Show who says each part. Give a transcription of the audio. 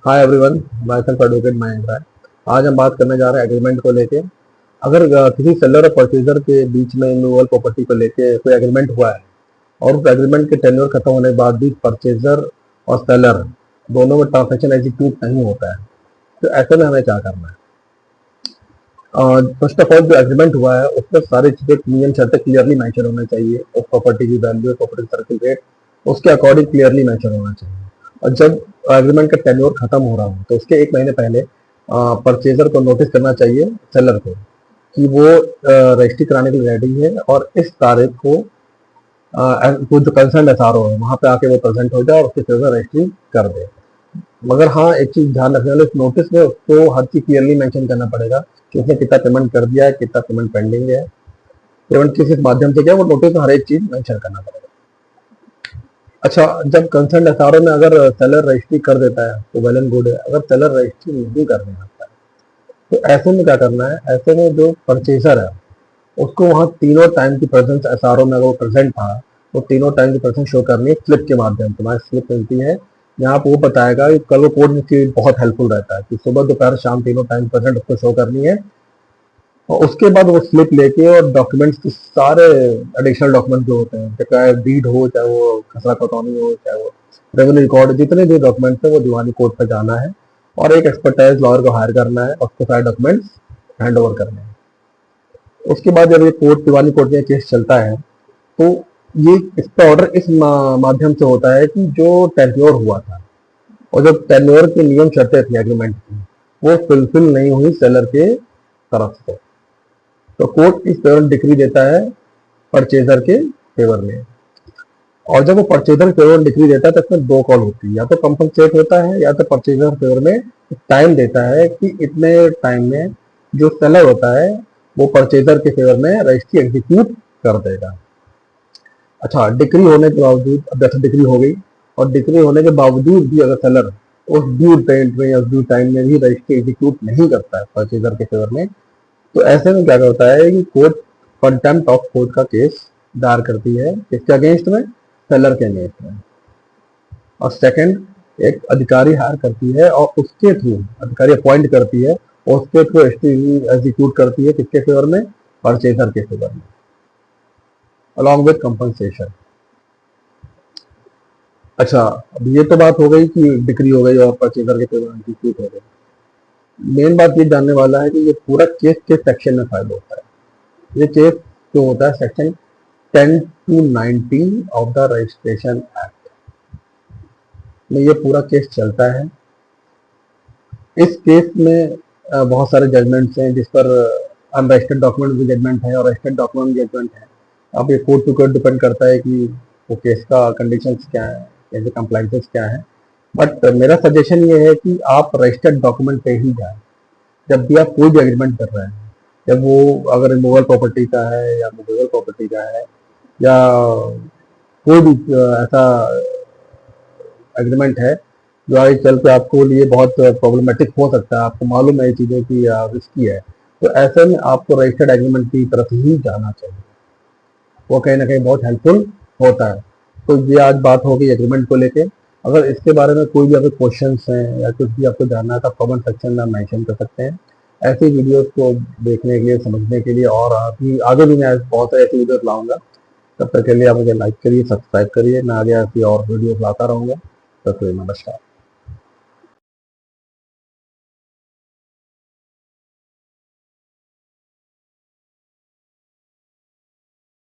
Speaker 1: Hi everyone, my self advocate Mahendra है। आज हम बात करने जा रहे हैं एग्रीमेंट को लेके। अगर किसी सेलर और परचेजर के बीच में इमूवेबल प्रॉपर्टी को लेके कोई एग्रीमेंट हुआ है और उस एग्रीमेंट के टेन्योर खत्म होने के बाद भी परचेजर और सेलर दोनों में ट्रांजेक्शन एग्जीक्यूट नहीं होता है, तो ऐसे में हमें क्या करना है? फर्स्ट ऑफ ऑल, जो एग्रीमेंट हुआ है उसमें सारी चीजें नियम शर्तें क्लियरली मेंशन होना चाहिए। उस प्रॉपर्टी की वैल्यू, प्रॉपर्टी सर्किल रेट उसके अकॉर्डिंग क्लियरली मेंशन होना चाहिए। और जब एग्रीमेंट का टेन्योर खत्म हो रहा हो तो उसके एक महीने पहले परचेजर को नोटिस करना चाहिए सेलर को कि वो रजिस्ट्री कराने के लिए रेडी है और इस तारीख को वो जो कंसर्न एसआरओ है वहाँ पे आके वो प्रेजेंट हो जाए और उसके फेवर रजिस्ट्री कर दे। मगर हाँ, एक चीज ध्यान रखने वाले, इस नोटिस में उसको हर चीज क्लियरली मेंशन करना पड़ेगा कि उसने कितना पेमेंट कर दिया है, कितना पेमेंट पेंडिंग है, पेमेंट किस माध्यम से किया, वो नोटिस में हर एक चीज मेंशन करना पड़ेगा। अच्छा, जब कंसर्न एसआरओ में अगर सेलर रजिस्ट्री कर देता है तो वेल एंड गुड है। अगर सेलर रजिस्ट्री नहीं करने लगता है तो ऐसे में क्या करना है? ऐसे में जो परचेजर है उसको वहाँ तीनों टाइम की प्रेजेंस एसआरओ में अगर वो प्रेजेंट था तो तीनों टाइम की प्रेजेंस शो करनी है स्लिप के माध्यम से। हमारी स्लिप मिलती है, यहाँ पे वो बताएगा कि कल वो कोड में बहुत हेल्पफुल रहता है कि सुबह दोपहर शाम तीनों टाइम प्रेजेंट उसको शो करनी है। और उसके बाद वो स्लिप लेके और डॉक्यूमेंट्स के सारे एडिशनल डॉक्यूमेंट जो होते हैं, चाहे डीड हो, चाहे वो खसरा खतौनी हो, चाहे वो रेवेन्यू रिकॉर्ड, जितने भी डॉक्यूमेंट्स हैं वो दीवानी कोर्ट पर जाना है और एक एक्सपर्टाइज लॉयर को हायर करना है और उसको सारे डॉक्यूमेंट्स हैंड ओवर करने हैं। उसके बाद जब ये कोर्ट, दीवानी कोर्ट में केस चलता है तो ये इसका ऑर्डर इस माध्यम से होता है कि जो टेन्योर हुआ था और जो टेन्योर की नियम शर्तें थी एग्रीमेंट की वो फुलफिल नहीं हुई सेलर के तरफ से, तो कोर्ट इस फेवर डिक्री देता है परचेजर के फेवर में। और जब वो परचेजर फेवर डिक्री देता है तो इसमें दो कॉल होती है, या तो कंपनसेट होता है या तो परचेजर फेवर में टाइम देता है कि इतने टाइम में जो सेलर होता है वो परचेजर के फेवर में रजिस्ट्री एग्जीक्यूट कर देगा। अच्छा, डिक्री होने के बावजूद, अब जैसे डिक्री हो गई और डिक्री होने के बावजूद भी अगर सेलर उस ड्यू डेट में या ड्यू टाइम में भी रजिस्ट्री एग्जीक्यूट नहीं करता है परचेजर के फेवर में, तो ऐसे में क्या होता है कि कोर्ट कंटेम्प्ट ऑफ कोर्ट का केस दायर करती है किसके अगेंस्ट में? सेलर के अगेंस्ट में। और सेकंड, एक अधिकारी हायर करती है और उसके थ्रू, अधिकारी अपॉइंट करती है और उसके थ्रू एग्जीक्यूट करती है किसके फेवर में? परचेजर के फेवर में, अलॉन्ग विद कंपनसेशन। अच्छा, अब ये तो बात हो गई कि डिक्री हो गई और परचेजर के फेवर में एग्जीक्यूट हो गई। मेन बात ये जानने वाला है कि ये पूरा केस किस सेक्शन में फाइल होता है। ये केस जो होता है section 10 to 19 of the registration act में ये पूरा केस चलता है। इस केस में बहुत सारे जजमेंट्स हैं जिस पर अनरजिस्टर्ड डॉक्यूमेंट भी जजमेंट है और रजिस्टर्ड डॉक्यूमेंट जजमेंट है। अब ये कोर्ट टू कोर्ट डिपेंड करता है कि वो केस का कंडीशंस क्या है, कैसे कंप्लाइंसेस क्या है। बट मेरा सजेशन ये है कि आप रजिस्टर्ड डॉक्यूमेंट पे ही जाएं जब भी आप कोई भी एग्रीमेंट कर रहे हैं। जब वो अगर मूवेबल प्रॉपर्टी का है या मूवेबल प्रॉपर्टी का है या कोई भी ऐसा एग्रीमेंट है जो आगे चल के आपको लिए बहुत प्रॉब्लमेटिक हो सकता है, आपको मालूम है ये चीज़ों की रिस्की है, तो ऐसे में आपको रजिस्टर्ड एग्रीमेंट की तरफ ही जाना चाहिए। वो कहीं ना कहीं बहुत हेल्पफुल होता है। तो ये आज बात होगी एग्रीमेंट को लेके। अगर इसके बारे में कोई भी आपके क्वेश्चंस हैं या कुछ भी आपको जानना है तो कमेंट सेक्शन में मेंशन कर सकते हैं। ऐसी वीडियोस को देखने के लिए, समझने के लिए और आगे भी मैं बहुत सारी ऐसी वीडियोस लाऊंगा। तब तक के लिए आप मुझे लाइक करिए, सब्सक्राइब करिए, मैं आगे ऐसी और वीडियोस लाता रहूँगा। तो नमस्कार।